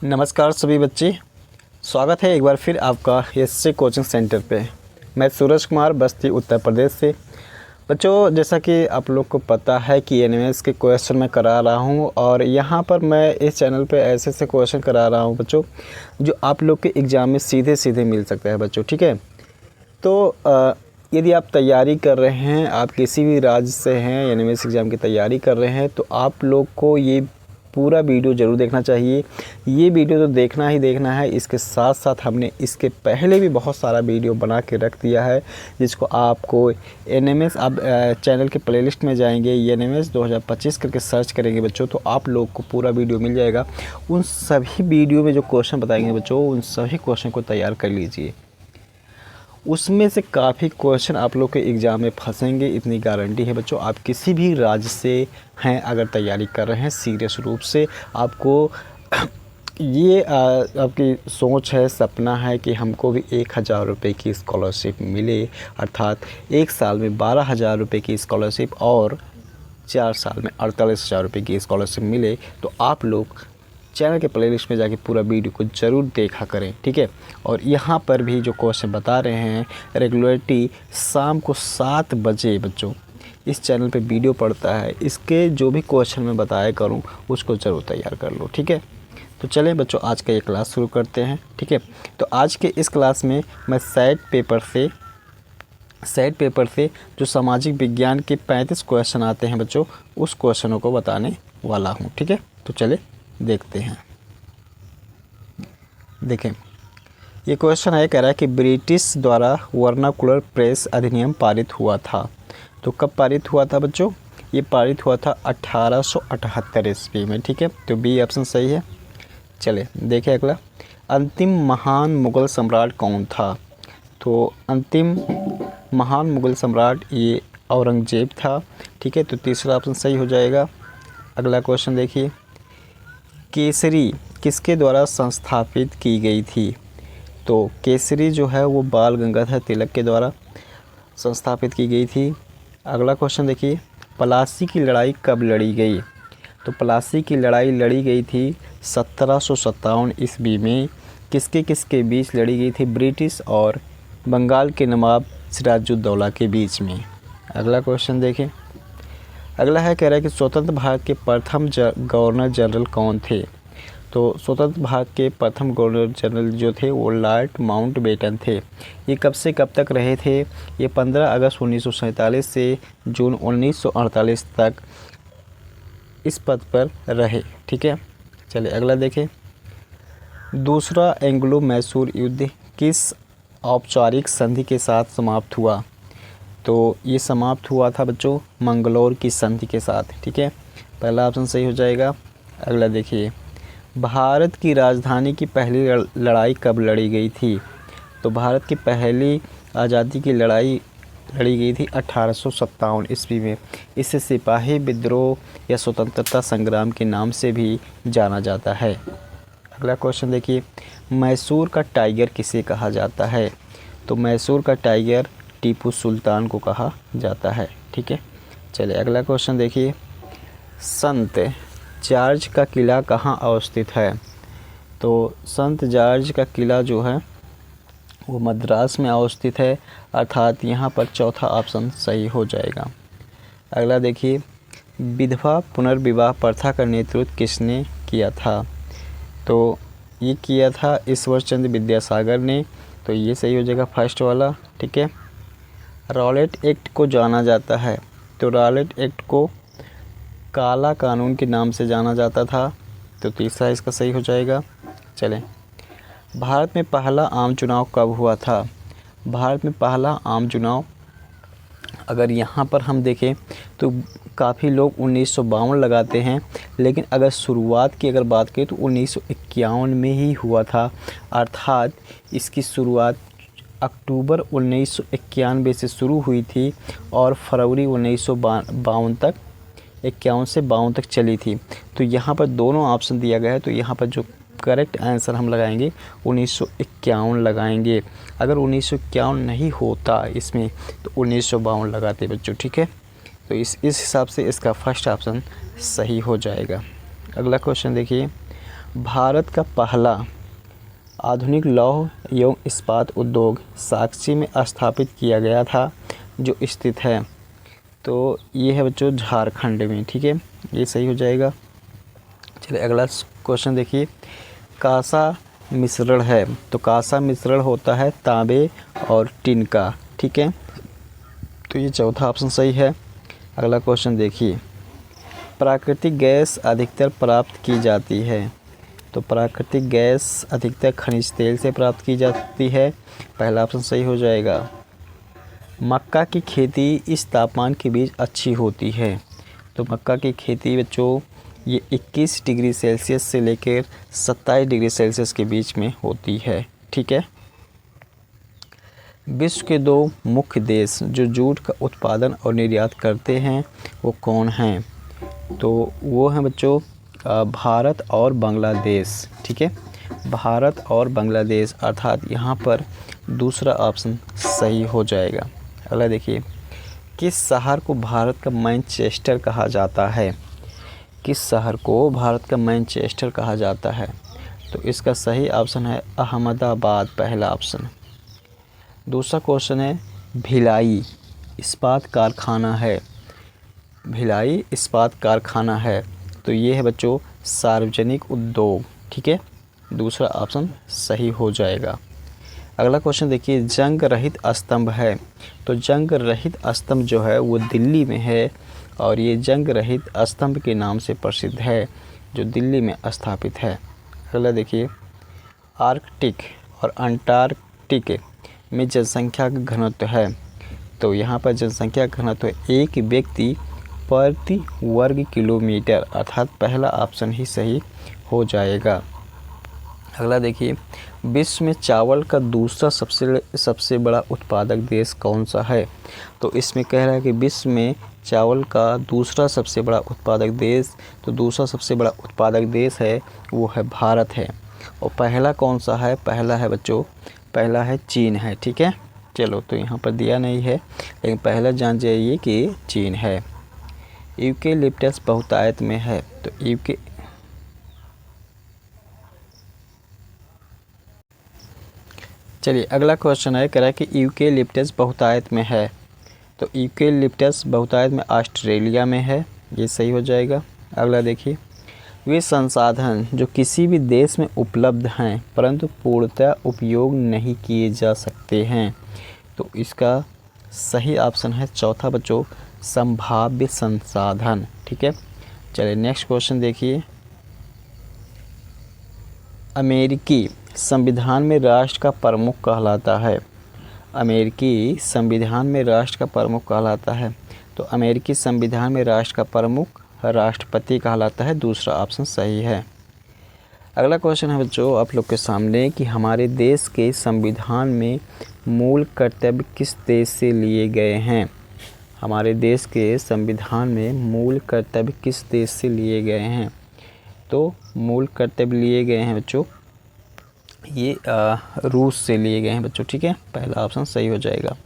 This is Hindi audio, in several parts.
नमस्कार सभी बच्चे, स्वागत है एक बार फिर आपका एससे कोचिंग सेंटर पे। मैं सूरज कुमार बस्ती उत्तर प्रदेश से। बच्चों, जैसा कि आप लोग को पता है कि एनएमएस के क्वेश्चन मैं करा रहा हूं और यहां पर मैं इस चैनल पे ऐसे ऐसे क्वेश्चन करा रहा हूं बच्चों, जो आप लोग के एग्ज़ाम में सीधे सीधे मिल सकता है बच्चों। ठीक है, तो यदि आप तैयारी कर रहे हैं, आप किसी भी राज्य से हैं, एनएमएस एग्ज़ाम की तैयारी कर रहे हैं, तो आप लोग को ये पूरा वीडियो ज़रूर देखना चाहिए। ये वीडियो तो देखना ही देखना है। इसके साथ साथ हमने इसके पहले भी बहुत सारा वीडियो बना के रख दिया है, जिसको आपको एनएमएस, आप चैनल के प्लेलिस्ट में जाएंगे, एनएमएस 2025 करके सर्च करेंगे बच्चों, तो आप लोग को पूरा वीडियो मिल जाएगा। उन सभी वीडियो में जो क्वेश्चन बताएंगे बच्चों, उन सभी क्वेश्चन को तैयार कर लीजिए। उसमें से काफ़ी क्वेश्चन आप लोग के एग्ज़ाम में फंसेंगे, इतनी गारंटी है बच्चों। आप किसी भी राज्य से हैं, अगर तैयारी कर रहे हैं सीरियस रूप से, आपको ये आपकी सोच है, सपना है कि हमको भी 1000 रुपये की स्कॉलरशिप मिले, अर्थात एक साल में 12,000 रुपये की स्कॉलरशिप और 4 साल में 48,000 रुपये की स्कॉलरशिप मिले, तो आप लोग चैनल के प्लेलिस्ट में जाके पूरा वीडियो को ज़रूर देखा करें। ठीक है, और यहाँ पर भी जो क्वेश्चन बता रहे हैं, रेगुलरिटी शाम को 7 बजे बच्चों इस चैनल पे वीडियो पड़ता है, इसके जो भी क्वेश्चन मैं बताया करूँ उसको ज़रूर तैयार कर लो। ठीक है, तो चलें बच्चों, आज का ये क्लास शुरू करते हैं। ठीक है, तो आज के इस क्लास में मैं सेट पेपर से जो सामाजिक विज्ञान के 35 क्वेश्चन आते हैं बच्चों, उस क्वेश्चनों को बताने वाला हूँ। ठीक है, तो चले देखते हैं। देखें, ये क्वेश्चन है, कह रहा है कि ब्रिटिश द्वारा वर्नाकुलर प्रेस अधिनियम पारित हुआ था। तो कब पारित हुआ था बच्चों? ये पारित हुआ था 1878 ईस्वी में। ठीक है, तो बी ऑप्शन सही है। चले देखें अगला, अंतिम महान मुग़ल सम्राट कौन था? तो अंतिम महान मुग़ल सम्राट ये औरंगज़ेब था। ठीक है, तो तीसरा ऑप्शन सही हो जाएगा। अगला क्वेश्चन देखिए, केसरी किसके द्वारा संस्थापित की गई थी? तो केसरी जो है वो बाल गंगाधर तिलक के द्वारा संस्थापित की गई थी। अगला क्वेश्चन देखिए, प्लासी की लड़ाई कब लड़ी गई? तो प्लासी की लड़ाई लड़ी गई थी 1757 ईस्वी में। किसके किसके बीच लड़ी गई थी? ब्रिटिश और बंगाल के नवाब सिराजुद्दौला के बीच में। अगला क्वेश्चन देखें, अगला है, कह रहा है कि स्वतंत्र भारत के प्रथम गवर्नर जनरल कौन थे? तो स्वतंत्र भारत के प्रथम गवर्नर जनरल जो थे वो लॉर्ड माउंटबेटन थे। ये कब से कब तक रहे थे? ये 15 अगस्त 1947 से जून 1948 तक इस पद पर रहे। ठीक है, चलिए अगला देखें, दूसरा एंग्लो मैसूर युद्ध किस औपचारिक संधि के साथ समाप्त हुआ? तो ये समाप्त हुआ था बच्चों मंगलौर की संधि के साथ। ठीक है, पहला ऑप्शन सही हो जाएगा। अगला देखिए, भारत की राजधानी की पहली लड़ाई कब लड़ी गई थी? तो भारत की पहली आज़ादी की लड़ाई लड़ी गई थी 1857 ईस्वी में। इसे सिपाही विद्रोह या स्वतंत्रता संग्राम के नाम से भी जाना जाता है। अगला क्वेश्चन देखिए, मैसूर का टाइगर किसे कहा जाता है? तो मैसूर का टाइगर टीपू सुल्तान को कहा जाता है। ठीक है, चलिए अगला क्वेश्चन देखिए, संत जॉर्ज का किला कहाँ अवस्थित है? तो संत जॉर्ज का किला जो है वो मद्रास में अवस्थित है, अर्थात यहाँ पर चौथा ऑप्शन सही हो जाएगा। अगला देखिए, विधवा पुनर्विवाह प्रथा का नेतृत्व किसने किया था? तो ये किया था ईश्वरचंद्र विद्यासागर ने, तो ये सही हो जाएगा फर्स्ट वाला। ठीक है, रॉलेट एक्ट को जाना जाता है, तो रॉलेट एक्ट को काला कानून के नाम से जाना जाता था, तो तीसरा इसका सही हो जाएगा। चलें, भारत में पहला आम चुनाव कब हुआ था? भारत में पहला आम चुनाव अगर यहाँ पर हम देखें तो काफ़ी लोग 1952 लगाते हैं, लेकिन अगर शुरुआत की अगर बात करें तो 1951 में ही हुआ था, अर्थात इसकी शुरुआत अक्टूबर 1991 से शुरू हुई थी और फरवरी 1952 तक, 51 से 52 तक चली थी। तो यहाँ पर दोनों ऑप्शन दिया गया है, तो यहाँ पर जो करेक्ट आंसर हम लगाएंगे 1951 लगाएंगे। अगर 1951 नहीं होता इसमें तो 1952 लगाते बच्चों। ठीक है, तो इस हिसाब से इसका फर्स्ट ऑप्शन सही हो जाएगा। अगला क्वेश्चन देखिए, भारत का पहला आधुनिक लौह एवं इस्पात उद्योग साक्षी में स्थापित किया गया था, जो स्थित है, तो ये है बच्चों झारखंड में। ठीक है, ये सही हो जाएगा। चलिए अगला क्वेश्चन देखिए, कांसा मिश्रण है, तो कांसा मिश्रण होता है तांबे और टिन का। ठीक है, तो ये चौथा ऑप्शन सही है। अगला क्वेश्चन देखिए, प्राकृतिक गैस अधिकतर प्राप्त की जाती है, तो प्राकृतिक गैस अधिकतर खनिज तेल से प्राप्त की जाती है, पहला ऑप्शन सही हो जाएगा। मक्का की खेती इस तापमान के बीच अच्छी होती है, तो मक्का की खेती बच्चों ये 21 डिग्री सेल्सियस से लेकर 27 डिग्री सेल्सियस के बीच में होती है। ठीक है, विश्व के 2 मुख्य देश जो जूट का उत्पादन और निर्यात करते हैं वो कौन हैं, तो वो हैं बच्चों भारत और बांग्लादेश। ठीक है, भारत और बांग्लादेश, अर्थात यहाँ पर दूसरा ऑप्शन सही हो जाएगा। अगला देखिए, किस शहर को भारत का मैनचेस्टर कहा जाता है, किस शहर को भारत का मैनचेस्टर कहा जाता है, तो इसका सही ऑप्शन है अहमदाबाद, पहला ऑप्शन। दूसरा क्वेश्चन है, भिलाई इस्पात कारखाना है, भिलाई इस्पात कारखाना है, तो ये है बच्चों सार्वजनिक उद्योग। ठीक है, दूसरा ऑप्शन सही हो जाएगा। अगला क्वेश्चन देखिए, जंग रहित स्तंभ है, तो जंग रहित स्तंभ जो है वो दिल्ली में है, और ये जंग रहित स्तंभ के नाम से प्रसिद्ध है, जो दिल्ली में स्थापित है। अगला देखिए, आर्कटिक और अंटार्कटिक में जनसंख्या का घनत्व है, तो यहाँ पर जनसंख्या का घनत्व 1 व्यक्ति प्रति वर्ग किलोमीटर, अर्थात पहला ऑप्शन ही सही हो जाएगा। अगला देखिए, विश्व में चावल का दूसरा सबसे बड़ा उत्पादक देश कौन सा है, तो इसमें कह रहा है कि विश्व में चावल का दूसरा सबसे बड़ा उत्पादक देश, तो दूसरा सबसे बड़ा उत्पादक देश है वो है भारत है। और पहला कौन सा है, पहला है बच्चों, पहला है चीन है। ठीक है, चलो तो यहाँ पर दिया नहीं है, लेकिन पहला जान जाइए कि चीन है। यूकेलिप्टस बहुतायत में है, तो चलिए अगला क्वेश्चन है, कह रहा है कि यूकेलिप्टस बहुतायत में है, तो यूकेलिप्टस बहुतायत में ऑस्ट्रेलिया में है, ये सही हो जाएगा। अगला देखिए, वे संसाधन जो किसी भी देश में उपलब्ध हैं परंतु पूर्णतः उपयोग नहीं किए जा सकते हैं, तो इसका सही ऑप्शन है चौथा बच्चों, संभाव्य संसाधन। ठीक है, चलिए नेक्स्ट क्वेश्चन देखिए, अमेरिकी संविधान में राष्ट्र का प्रमुख कहलाता है, अमेरिकी संविधान में राष्ट्र का प्रमुख कहलाता है, तो अमेरिकी संविधान में राष्ट्र का प्रमुख राष्ट्रपति कहलाता है, दूसरा ऑप्शन सही है। अगला क्वेश्चन है बच्चों आप लोग के सामने कि हमारे देश के संविधान में मूल कर्तव्य किस देश से लिए गए हैं, हमारे देश के संविधान में मूल कर्तव्य किस देश से लिए गए हैं, तो मूल कर्तव्य लिए गए हैं बच्चों ये रूस से लिए गए हैं बच्चों। ठीक है, पहला ऑप्शन सही हो जाएगा।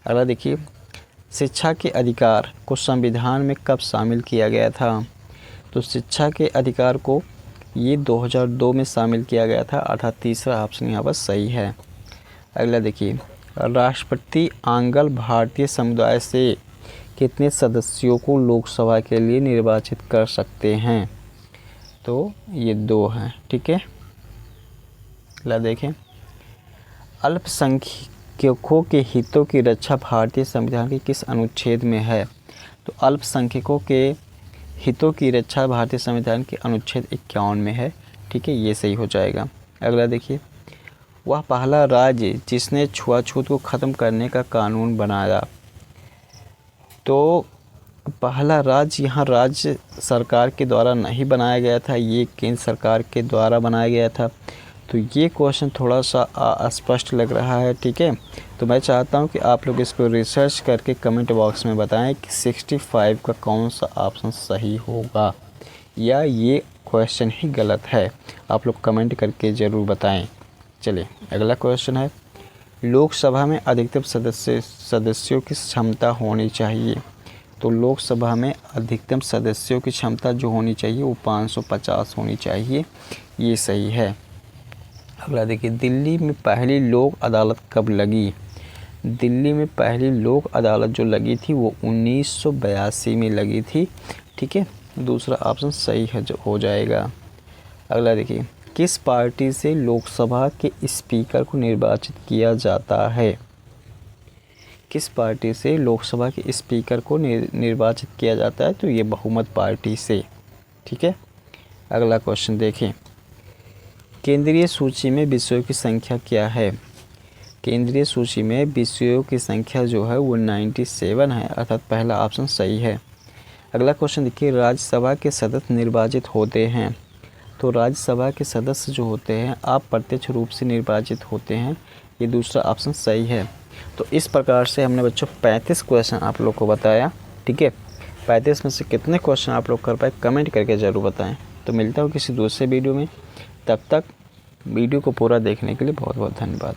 अगला देखिए, शिक्षा के अधिकार को संविधान में कब शामिल किया गया था, तो शिक्षा के अधिकार को ये 2002 में शामिल किया गया था, अर्थात तीसरा ऑप्शन यहाँ पर सही है। अगला देखिए, राष्ट्रपति आंग्ल भारतीय समुदाय से कितने सदस्यों को लोकसभा के लिए निर्वाचित कर सकते हैं, तो ये 2 हैं। ठीक है, अगला देखें, अल्पसंख्यकों के हितों की रक्षा भारतीय संविधान के किस अनुच्छेद में है, तो अल्पसंख्यकों के हितों की रक्षा भारतीय संविधान के अनुच्छेद 51 में है। ठीक है, ये सही हो जाएगा। अगला देखिए, वह पहला राज्य जिसने छुआछूत को ख़त्म करने का कानून बनाया, तो पहला राज्य यहाँ राज्य सरकार के द्वारा नहीं बनाया गया था, ये केंद्र सरकार के द्वारा बनाया गया था, तो ये क्वेश्चन थोड़ा सा अस्पष्ट लग रहा है। ठीक है, तो मैं चाहता हूँ कि आप लोग इसको रिसर्च करके कमेंट बॉक्स में बताएं कि 65 का कौन सा ऑप्शन सही होगा या ये क्वेश्चन ही गलत है, आप लोग कमेंट करके ज़रूर बताएं। चलिए अगला क्वेश्चन है, लोकसभा में अधिकतम सदस्यों की क्षमता होनी चाहिए, तो लोकसभा में अधिकतम सदस्यों की क्षमता जो होनी चाहिए वो 550 होनी चाहिए, ये सही है। अगला देखिए, दिल्ली में पहली लोक अदालत कब लगी? दिल्ली में पहली लोक अदालत जो लगी थी वो 1982 में लगी थी। ठीक है, दूसरा ऑप्शन सही है जो हो जाएगा। अगला देखिए, किस पार्टी से लोकसभा के स्पीकर को निर्वाचित किया जाता है? किस पार्टी से लोकसभा के स्पीकर को निर्वाचित किया जाता है? तो ये बहुमत पार्टी से। ठीक है, अगला क्वेश्चन देखें, केंद्रीय सूची में विषयों की संख्या क्या है? केंद्रीय सूची में विषयों की संख्या जो है वो 97 है, अर्थात पहला ऑप्शन सही है। अगला क्वेश्चन देखिए, राज्यसभा के सदस्य निर्वाचित होते हैं। तो राज्यसभा के सदस्य जो होते हैं अप्रत्यक्ष रूप से निर्वाचित होते हैं, ये दूसरा ऑप्शन सही है। तो इस प्रकार से हमने बच्चों 35 क्वेश्चन आप लोग को बताया। ठीक है, 35 में से कितने क्वेश्चन आप लोग कर पाए कमेंट करके ज़रूर बताएं। तो मिलता हूँ किसी दूसरे वीडियो में, तब तक वीडियो को पूरा देखने के लिए बहुत बहुत धन्यवाद।